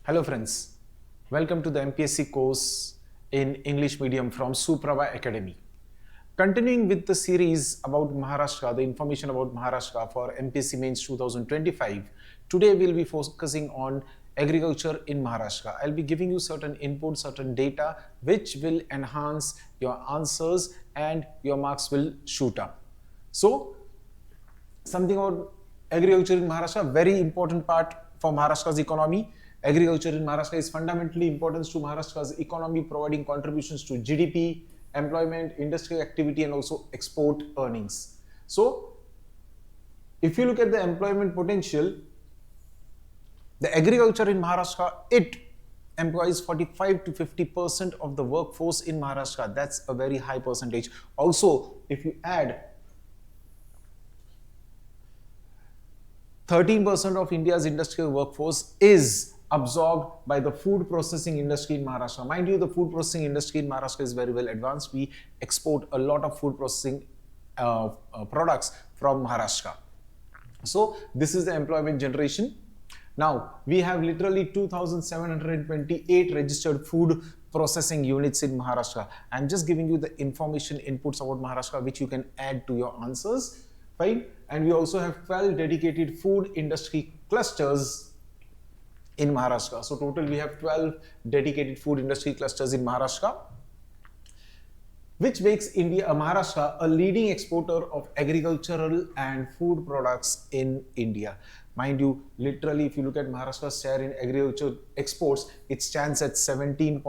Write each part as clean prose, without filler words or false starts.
Hello friends, welcome to the MPSC course in English medium from Suprabha Academy. Continuing with the series about Maharashtra, the information about Maharashtra for MPSC Mains 2025, today we'll be focusing on agriculture in Maharashtra. I'll be giving you certain input, certain data which will enhance your answers and your marks will shoot up. So, something about agriculture in Maharashtra, very important part for Maharashtra's economy. Agriculture in Maharashtra is fundamentally important to Maharashtra's economy, providing contributions to GDP, employment, industrial activity, and also export earnings. So, if you look at the employment potential, the agriculture in Maharashtra, it employs 45 to 50% of the workforce in Maharashtra. That's a very high percentage. Also, if you add 13% of India's industrial workforce is absorbed by the food processing industry in Maharashtra. Mind you, the food processing industry in Maharashtra is very well advanced. We export a lot of food processing products from Maharashtra. So this is the employment generation. Now, we have literally 2,728 registered food processing units in Maharashtra. I'm just giving you the information inputs about Maharashtra which you can add to your answers. Fine. And we also have 12 dedicated food industry clusters in Maharashtra. So total we have 12 dedicated food industry clusters in Maharashtra, which makes Maharashtra a leading exporter of agricultural and food products in India. Mind you, literally if you look at Maharashtra's share in agriculture exports, it stands at 17.64%.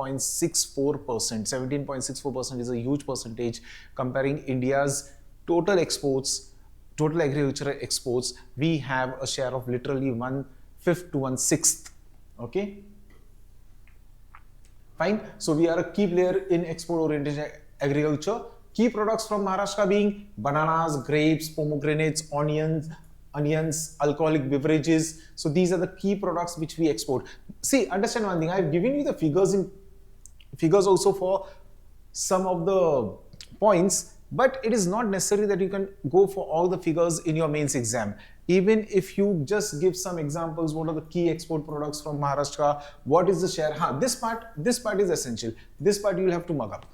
17.64% is a huge percentage comparing India's total exports. Total agricultural exports, we have a share of literally 1/5 to 1/6. Okay, fine. So we are a key player in export-oriented agriculture. Key products from Maharashtra being bananas, grapes, pomegranates, onions, alcoholic beverages. So these are the key products which we export. See, understand one thing. I've given you the figures also for some of the points. But it is not necessary that you can go for all the figures in your mains exam. Even if you just give some examples, what are the key export products from Maharashtra, what is the share? This part is essential. This part you will have to mug up.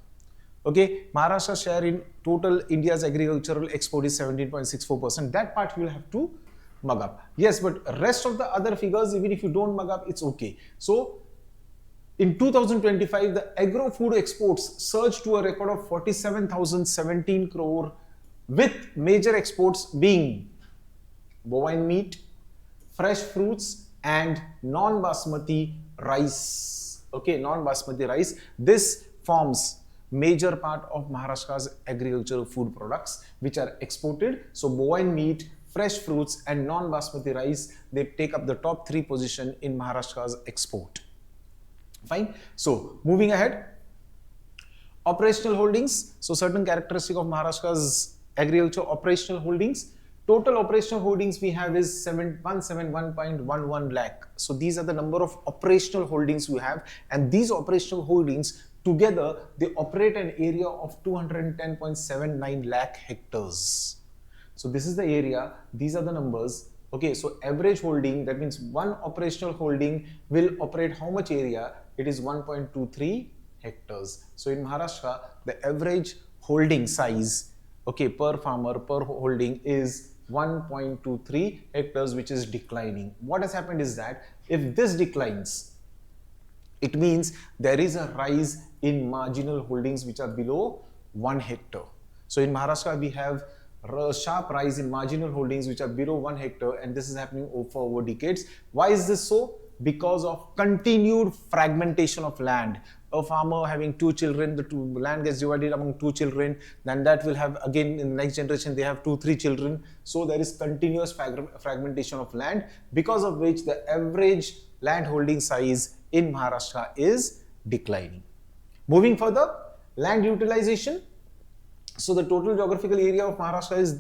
Okay, Maharashtra's share in total India's agricultural export is 17.64%. That part you will have to mug up. Yes, but rest of the other figures, even if you don't mug up, it's okay. So, in 2025, the agro-food exports surged to a record of 47,017 crore with major exports being bovine meat, fresh fruits and non-basmati rice. Okay, non-basmati rice. This forms major part of Maharashtra's agricultural food products which are exported. So bovine meat, fresh fruits and non-basmati rice, they take up the top 3 position in Maharashtra's export. Fine. So moving ahead, operational holdings. So certain characteristic of Maharashtra's agriculture operational holdings. Total operational holdings we have is 171.11 lakh. So these are the number of operational holdings we have, and these operational holdings together they operate an area of 210.79 lakh hectares. So this is the area. These are the numbers. Okay, so average holding, that means one operational holding will operate how much area? It is 1.23 hectares. So in Maharashtra, the average holding size, okay, per farmer, per holding is 1.23 hectares, which is declining. What has happened is that if this declines, it means there is a rise in marginal holdings which are below 1 hectare. So in Maharashtra, we have a sharp rise in marginal holdings which are below 1 hectare, and this is happening over decades. Why is this so? Because of continued fragmentation of land. A farmer having 2 children, the land gets divided among 2 children, then that will have again in the next generation they have 2-3 children. So there is continuous fragmentation of land, because of which the average land holding size in Maharashtra is declining. Moving further, land utilization. So the total geographical area of Maharashtra is,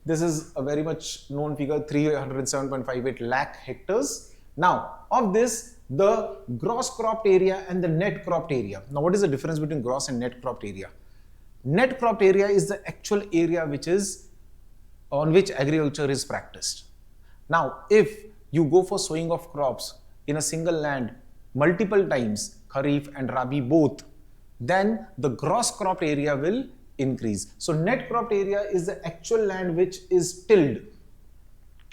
this is a very much known figure, 307.58 lakh hectares. Now, of this, the gross cropped area and the net cropped area. Now, what is the difference between gross and net cropped area? Net cropped area is the actual area which is on which agriculture is practiced. Now, if you go for sowing of crops, in a single land multiple times, Kharif and Rabi both, then the gross cropped area will increase. So net cropped area is the actual land which is tilled,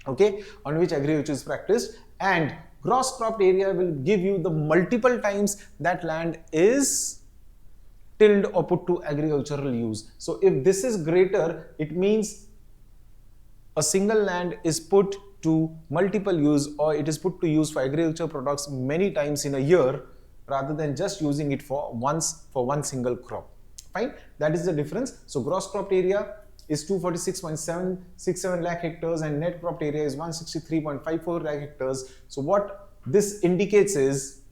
okay, on which agriculture is practiced, and gross cropped area will give you the multiple times that land is tilled or put to agricultural use. So if this is greater, it means a single land is put to multiple use, or it is put to use for agriculture products many times in a year rather than just using it for once for one single crop. Fine, that is the difference. So gross cropped area is 246.767 lakh hectares and net cropped area is 163.54 lakh hectares. So what this indicates is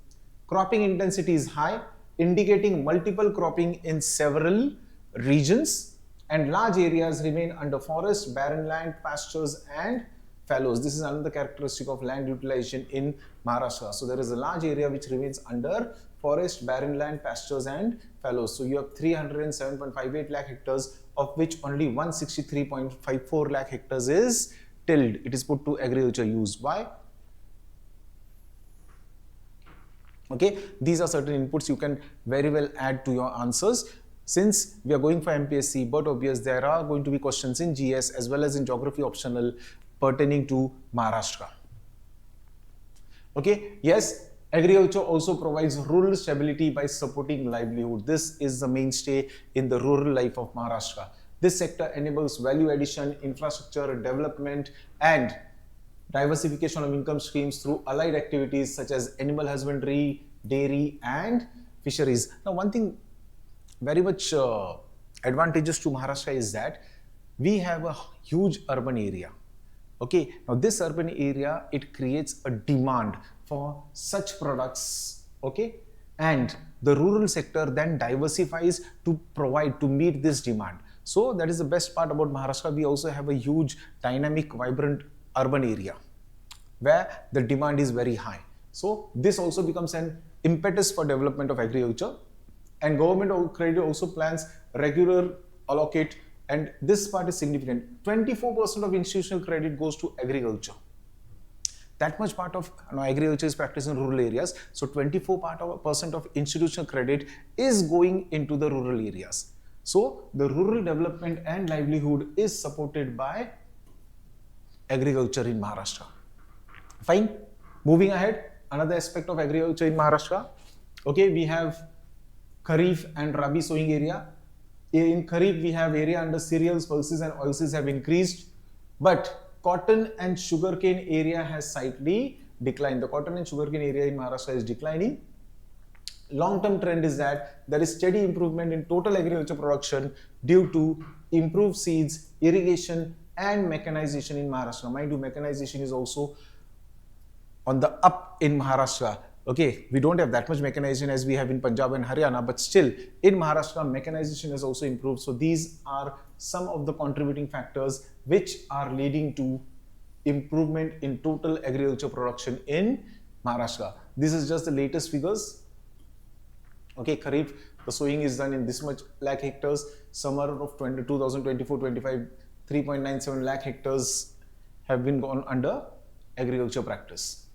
cropping intensity is high, indicating multiple cropping in several regions, and large areas remain under forest, barren land, pastures and fallows. This is another characteristic of land utilization in Maharashtra. So there is a large area which remains under forest, barren land, pastures and fallows. So you have 307.58 lakh hectares, of which only 163.54 lakh hectares is tilled. It is put to agriculture use. Why? Okay, these are certain inputs you can very well add to your answers. Since we are going for MPSC, but obvious there are going to be questions in GS as well as in geography optional pertaining to Maharashtra. Okay, yes, agriculture also provides rural stability by supporting livelihood. This is the mainstay in the rural life of Maharashtra. This sector enables value addition, infrastructure development and diversification of income streams through allied activities such as animal husbandry, dairy and fisheries. Now one thing very much advantageous to Maharashtra is that we have a huge urban area. Okay, now this urban area, it creates a demand for such products, okay, and the rural sector then diversifies to provide, to meet this demand. So that is the best part about Maharashtra. We also have a huge dynamic, vibrant urban area where the demand is very high. So this also becomes an impetus for development of agriculture, and government credit also plans regular allocate, and this part is significant. 24% of institutional credit goes to agriculture. That much part of agriculture is practiced in rural areas. So 24% of institutional credit is going into the rural areas. So the rural development and livelihood is supported by agriculture in Maharashtra. Fine. Moving ahead, another aspect of agriculture in Maharashtra. Okay, we have Kharif and Rabi sowing area. In Kharif, we have area under cereals, pulses and oilseeds have increased, but cotton and sugarcane area has slightly declined. The cotton and sugarcane area in Maharashtra is declining. Long-term trend is that there is steady improvement in total agriculture production due to improved seeds, irrigation and mechanization in Maharashtra. Mind you, mechanization is also on the up in Maharashtra. Okay, we don't have that much mechanization as we have in Punjab and Haryana, but still in Maharashtra, mechanization has also improved. So these are some of the contributing factors which are leading to improvement in total agriculture production in Maharashtra. This is just the latest figures. Okay, Kharif, the sowing is done in this much lakh hectares. Summer of 2024-25, 3.97 lakh hectares have been gone under agriculture practice.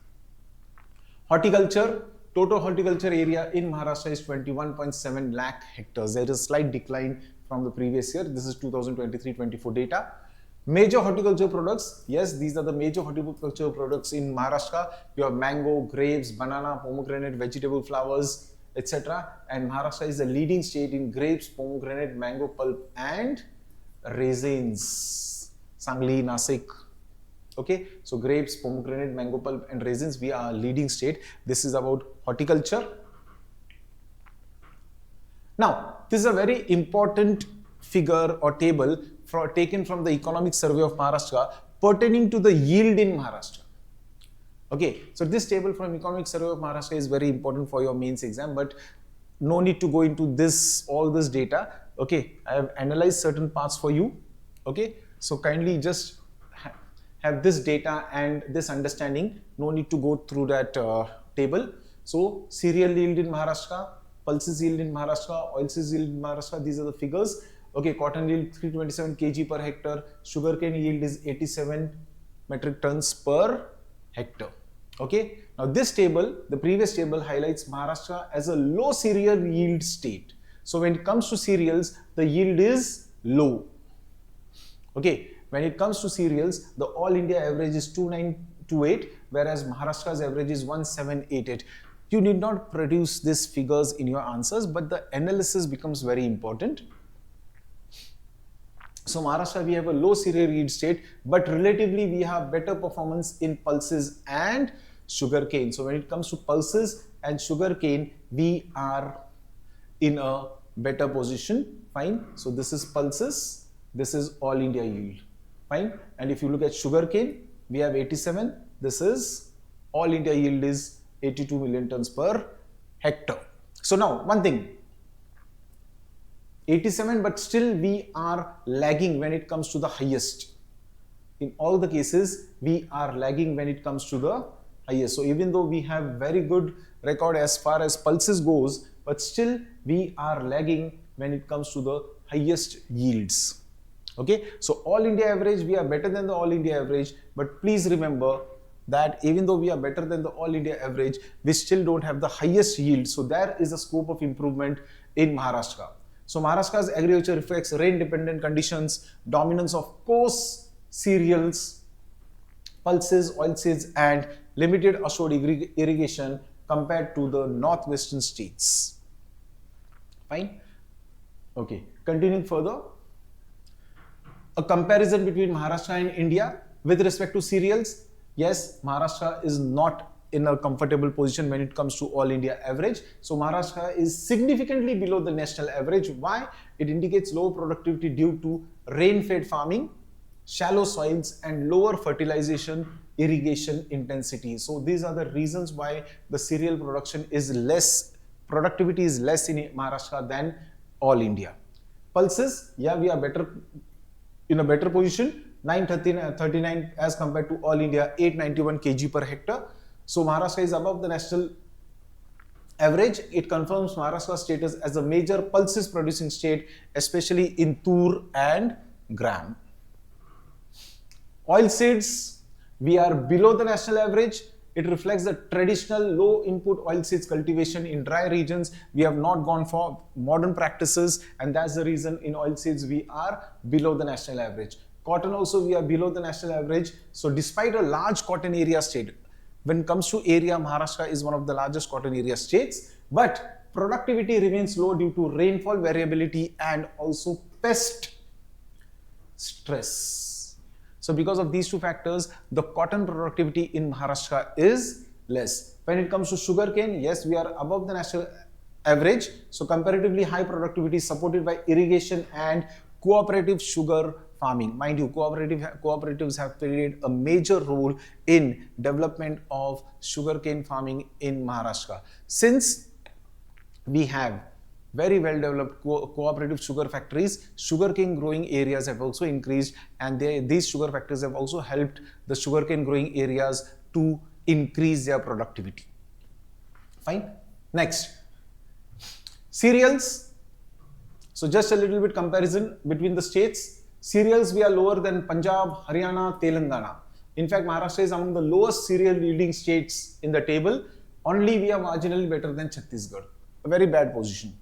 Horticulture, total horticulture area in Maharashtra is 21.7 lakh hectares. There is a slight decline from the previous year. This is 2023-24 data. Major horticulture products, yes, these are the major horticulture products in Maharashtra. You have mango, grapes, banana, pomegranate, vegetable flowers, etc. And Maharashtra is the leading state in grapes, pomegranate, mango pulp and raisins. Sangli, Nasik. Okay, so grapes, pomegranate, mango pulp and raisins, we are a leading state. This is about horticulture. Now, this is a very important figure or table taken from the Economic Survey of Maharashtra pertaining to the yield in Maharashtra. Okay, so this table from Economic Survey of Maharashtra is very important for your mains exam, but no need to go into all this data. Okay, I have analyzed certain parts for you. Okay, so kindly just have this data and this understanding. No need to go through that table. So cereal yield in Maharashtra, pulses yield in Maharashtra, oilseeds yield in Maharashtra, these are the figures. Okay, cotton yield 327 kg per hectare, sugarcane yield is 87 metric tons per hectare. Okay, now this table, the previous table highlights Maharashtra as a low cereal yield state. So when it comes to cereals, the yield is low. Okay, when it comes to cereals, the all India average is 2928, whereas Maharashtra's average is 1788. You need not produce these figures in your answers, but the analysis becomes very important. So Maharashtra, we have a low cereal yield state, but relatively we have better performance in pulses and sugarcane. So when it comes to pulses and sugarcane, we are in a better position. Fine. So this is pulses, this is all India yield. Fine. And if you look at sugarcane, we have 87. This is all India yield is 82 million tons per hectare. So now one thing, 87, but still we are lagging when it comes to the highest. In all the cases, we are lagging when it comes to the highest. So even though we have very good record as far as pulses goes, but still we are lagging when it comes to the highest yields. Okay, so all India average, we are better than the all India average, but please remember that even though we are better than the all India average, we still don't have the highest yield. So there is a scope of improvement in Maharashtra. So Maharashtra's agriculture reflects rain-dependent conditions, dominance of coarse cereals, pulses, oilseeds, and limited assured irrigation compared to the northwestern states. Fine. Okay. Continuing further, a comparison between Maharashtra and India with respect to cereals. Yes, Maharashtra is not in a comfortable position when it comes to all India average. So Maharashtra is significantly below the national average. Why? It indicates low productivity due to rain-fed farming, shallow soils, and lower fertilization irrigation intensity. So these are the reasons why the cereal production is less, productivity is less in Maharashtra than all India. Pulses, yeah, we are better, in a better position, 939 as compared to all India, 891 kg per hectare. So Maharashtra is above the national average. It confirms Maharashtra's status as a major pulses producing state, especially in tur and gram. Oilseeds, we are below the national average. It reflects the traditional low input oilseeds cultivation in dry regions. We have not gone for modern practices, and that's the reason in oilseeds we are below the national average. Cotton also we are below the national average. So despite a large cotton area state, when it comes to area, Maharashtra is one of the largest cotton area states, but productivity remains low due to rainfall variability and also pest stress. So because of these two factors, the cotton productivity in Maharashtra is less. When it comes to sugarcane, yes, we are above the national average. So comparatively high productivity supported by irrigation and cooperative sugar farming. Mind you, cooperatives have played a major role in development of sugarcane farming in Maharashtra. Since we have very well developed cooperative sugar factories, sugarcane growing areas have also increased, and these sugar factories have also helped the sugarcane growing areas to increase their productivity. Fine. Next, cereals. So just a little bit comparison between the states. Cereals, we are lower than Punjab, Haryana, Telangana. In fact, Maharashtra is among the lowest cereal yielding states in the table. Only we are marginally better than Chhattisgarh. A very bad position.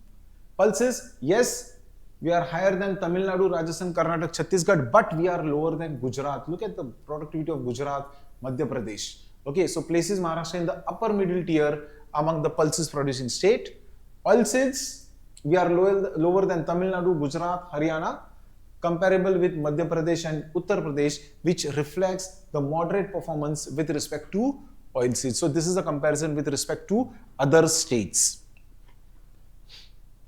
Pulses, yes, we are higher than Tamil Nadu, Rajasthan, Karnataka, Chhattisgarh, but we are lower than Gujarat. Look at the productivity of Gujarat, Madhya Pradesh. Okay, so places Maharashtra in the upper middle tier among the pulses producing state. Oilseeds, we are lower than Tamil Nadu, Gujarat, Haryana, comparable with Madhya Pradesh and Uttar Pradesh, which reflects the moderate performance with respect to oilseeds. So this is a comparison with respect to other states.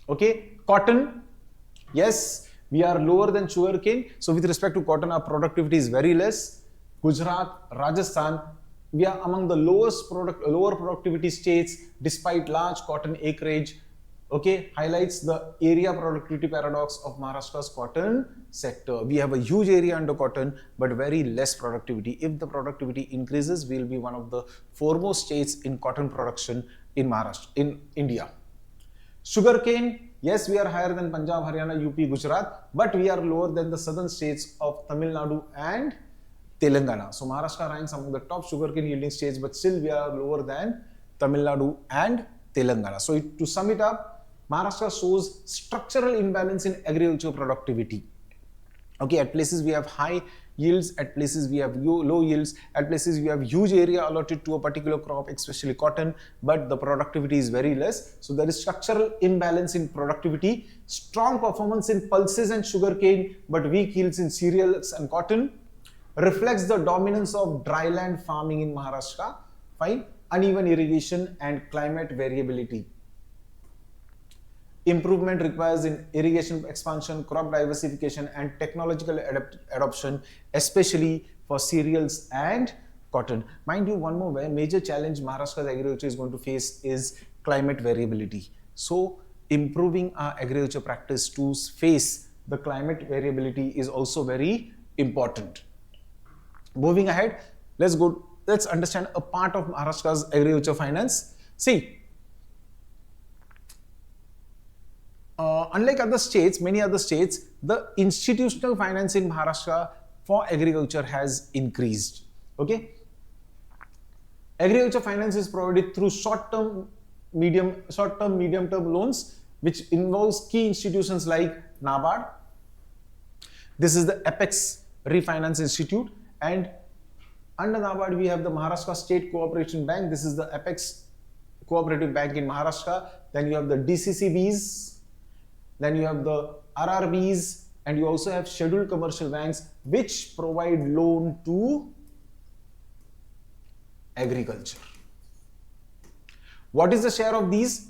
Okay, cotton, yes, we are lower than sugarcane. So with respect to cotton, our productivity is very less. Gujarat, Rajasthan, we are among the lower productivity states despite large cotton acreage. Okay, highlights the area productivity paradox of Maharashtra's cotton sector. We have a huge area under cotton, but very less productivity. If the productivity increases, we will be one of the foremost states in cotton production in Maharashtra, in India. Sugarcane, yes, we are higher than Punjab, Haryana, UP, Gujarat, but we are lower than the southern states of Tamil Nadu and Telangana. So Maharashtra ranks among the top sugarcane yielding states, but still we are lower than Tamil Nadu and Telangana. So to sum it up, Maharashtra shows structural imbalance in agriculture productivity. Okay, at places we have high yields, at places we have low yields, at places we have huge area allotted to a particular crop, especially cotton, but the productivity is very less. So there is structural imbalance in productivity, strong performance in pulses and sugarcane, but weak yields in cereals and cotton, reflects the dominance of dryland farming in Maharashtra, fine, uneven irrigation and climate variability. Improvement requires in irrigation expansion, crop diversification and technological adoption, especially for cereals and cotton. Mind you, one more major challenge Maharashtra's agriculture is going to face is climate variability. So improving our agriculture practice to face the climate variability is also very important. Moving ahead, let's understand a part of Maharashtra's agriculture finance. See, unlike other states, many other states, the institutional finance in Maharashtra for agriculture has increased. Okay, agriculture finance is provided through short-term, medium-term loans, which involves key institutions like NABARD. This is the Apex Refinance Institute, and under NABARD we have the Maharashtra State Cooperation Bank. This is the Apex Cooperative Bank in Maharashtra. Then you have the DCCBs. Then you have the RRBs, and you also have scheduled commercial banks which provide loan to agriculture. What is the share of these?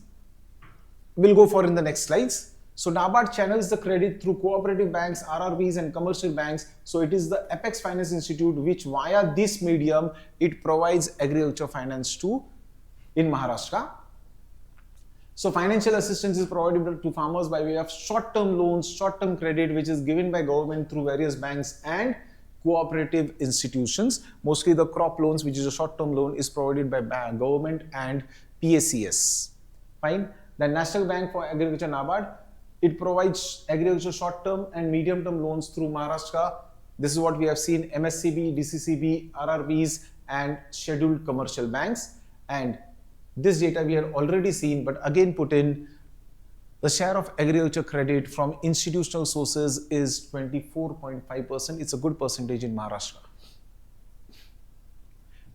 We'll go for in the next slides. So NABARD channels the credit through cooperative banks, RRBs and commercial banks. So it is the Apex Finance Institute which via this medium, it provides agriculture finance to in Maharashtra. So financial assistance is provided to farmers by way of short-term loans, short-term credit, which is given by government through various banks and cooperative institutions. Mostly the crop loans, which is a short-term loan, is provided by government and PACS. Fine. The National Bank for Agriculture, NABARD, it provides agriculture short-term and medium-term loans through Maharashtra. This is what we have seen: MSCB, DCCB, RRBs, and scheduled commercial banks. And this data we had already seen, but again put in, the share of agriculture credit from institutional sources is 24.5%. It's a good percentage in Maharashtra.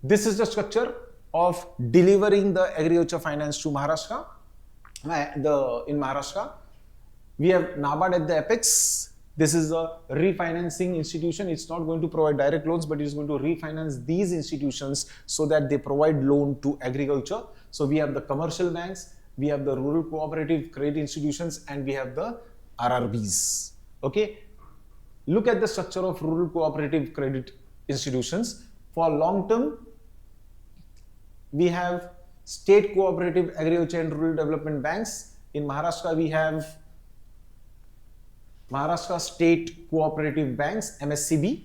This is the structure of delivering the agriculture finance to Maharashtra. In Maharashtra, we have NABARD at the apex. This is a refinancing institution. It's not going to provide direct loans, but it's going to refinance these institutions so that they provide loan to agriculture. So we have the commercial banks, we have the rural cooperative credit institutions, and we have the RRBs. Okay. Look at the structure of rural cooperative credit institutions. For long term, we have state cooperative agriculture and rural development banks. In Maharashtra, we have Maharashtra State Cooperative Banks, MSCB,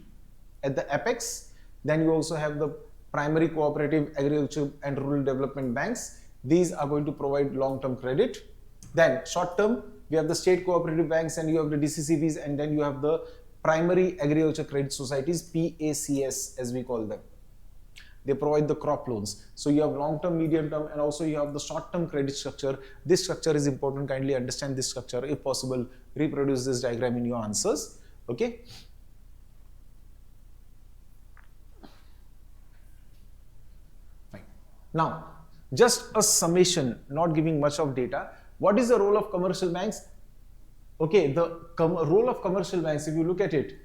at the apex. Then you also have the primary cooperative agriculture and rural development banks. These are going to provide long-term credit. Then short-term, we have the state cooperative banks, and you have the DCCBs, and then you have the primary agriculture credit societies, PACS as we call them. They provide the crop loans. So you have long-term, medium-term, and also you have the short-term credit structure. This structure is important. Kindly understand this structure. If possible, reproduce this diagram in your answers. Okay. Fine. Now, just a summation, not giving much of data. What is the role of commercial banks? Okay, the role of commercial banks, if you look at it,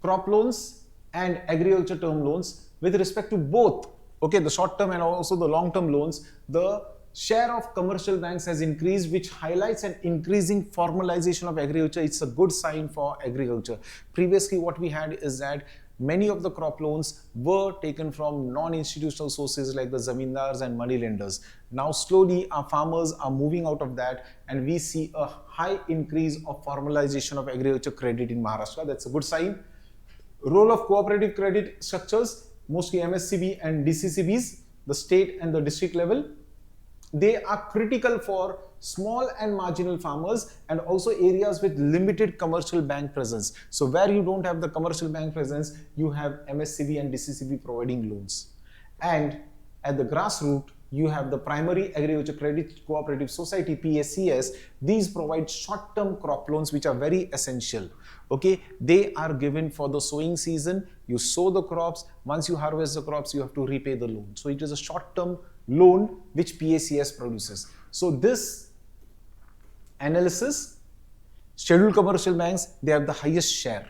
crop loans and agriculture term loans, with respect to both, okay, the short term and also the long term loans, the share of commercial banks has increased, which highlights an increasing formalization of agriculture. It's a good sign for agriculture. Previously, what we had is that many of the crop loans were taken from non-institutional sources like the zamindars and money lenders. Now, slowly, our farmers are moving out of that, and we see a high increase of formalization of agriculture credit in Maharashtra. That's a good sign. Role of cooperative credit structures, mostly MSCB and DCCBs, the state and the district level, they are critical for small and marginal farmers and also areas with limited commercial bank presence. So where you don't have the commercial bank presence, you have MSCB and DCCB providing loans. And at the grassroots, you have the Primary Agriculture Credit Cooperative Society, PACS. These provide short-term crop loans which are very essential. Okay, they are given for the sowing season. You sow the crops. Once you harvest the crops, you have to repay the loan. So it is a short-term loan which PACS produces. So this analysis, scheduled commercial banks, they have the highest share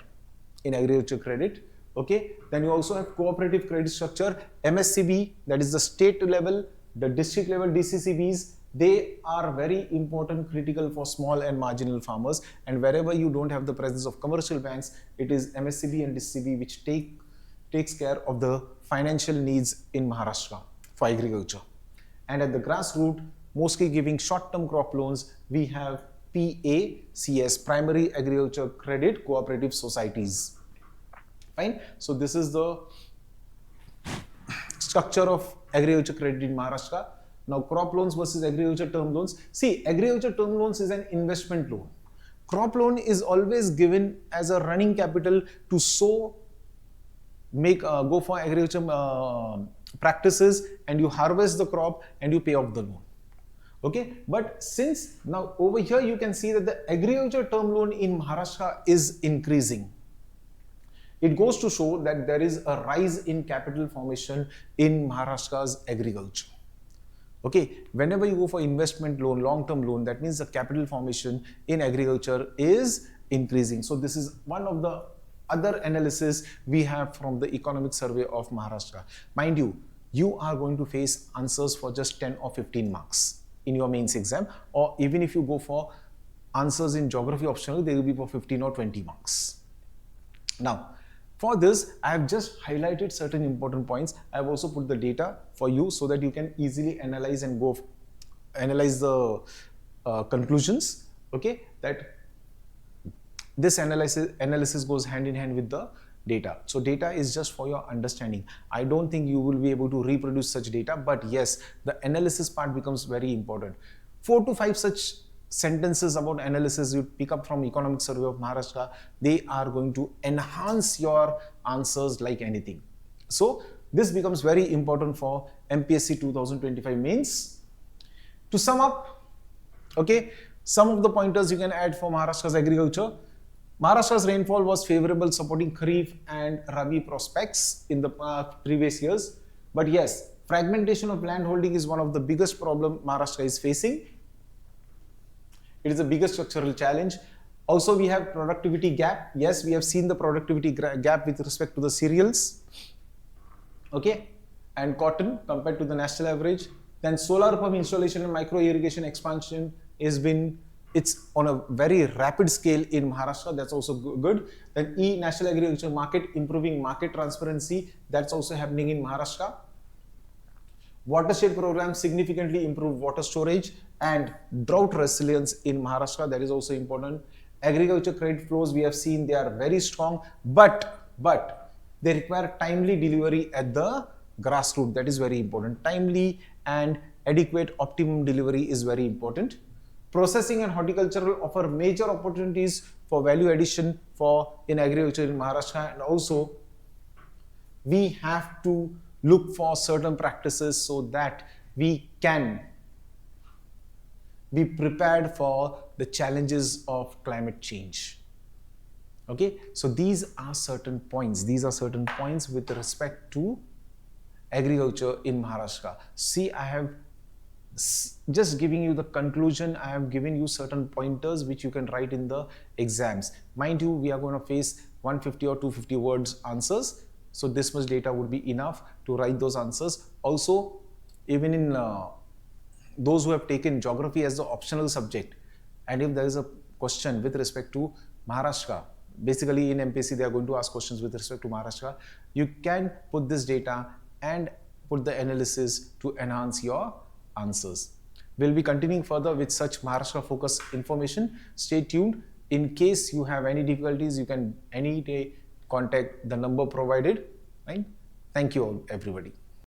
in agriculture credit. Okay, then you also have cooperative credit structure, MSCB, that is the state level, the district level DCCBs. They are very important, critical for small and marginal farmers, and wherever you don't have the presence of commercial banks, it is MSCB and DCCB which takes care of the financial needs in Maharashtra for agriculture. And at the grassroots, mostly giving short-term crop loans, we have PACS, Primary Agriculture Credit Cooperative Societies. Fine. So this is the structure of agriculture credit in Maharashtra. Now crop loans versus agriculture term loans. See, agriculture term loans is an investment loan. Crop loan is always given as a running capital to sow, go for agriculture practices, and you harvest the crop and you pay off the loan. Okay, but since now over here you can see that the agriculture term loan in Maharashtra is increasing. It goes to show that there is a rise in capital formation in Maharashtra's agriculture. Okay, whenever you go for investment loan, long-term loan, that means the capital formation in agriculture is increasing. So this is one of the other analysis we have from the economic survey of Maharashtra. Mind you, you are going to face answers for just 10 or 15 marks in your mains exam, or even if you go for answers in geography optional, they will be for 15 or 20 marks. Now, for this, I have just highlighted certain important points. I have also put the data for you so that you can easily analyze and analyze the conclusions. Okay, that this analysis goes hand in hand with the data. So data is just for your understanding. I don't think you will be able to reproduce such data, but yes, the analysis part becomes very important. 4 to 5 such sentences about analysis you pick up from economic survey of Maharashtra, they are going to enhance your answers like anything. So this becomes very important for MPSC 2025 mains. To sum up, okay, some of the pointers you can add for Maharashtra's agriculture. Maharashtra's rainfall was favorable, supporting Kharif and Rabi prospects in the previous years. But yes, fragmentation of land holding is one of the biggest problems Maharashtra is facing. It is the biggest structural challenge. Also, we have productivity gap. Yes, we have seen the productivity gap with respect to the cereals, okay, and cotton compared to the national average. Then solar pump installation and micro irrigation expansion it's on a very rapid scale in Maharashtra. That's also good. Then National Agriculture Market, improving market transparency. That's also happening in Maharashtra. Watershed programs significantly improve water storage and drought resilience in Maharashtra. That is also important. Agriculture credit flows, we have seen they are very strong, but they require timely delivery at the grassroots. That is very important. Timely and adequate optimum delivery is very important. Processing and horticultural offer major opportunities for value addition in agriculture in Maharashtra, and also we have to look for certain practices so that we can be prepared for the challenges of climate change. Okay, so these are certain points. These are certain points with respect to agriculture in Maharashtra. See, I have just giving you the conclusion. I have given you certain pointers which you can write in the exams. Mind you, we are going to face 150 or 250 words answers. So this much data would be enough to write those answers. Also, even in those who have taken geography as the optional subject, and if there is a question with respect to Maharashtra, basically in MPSC they are going to ask questions with respect to Maharashtra, you can put this data and put the analysis to enhance your answers. We'll be continuing further with such Maharashtra focused information. Stay tuned. In case you have any difficulties, you can any day contact the number provided. Right? Thank you all, everybody.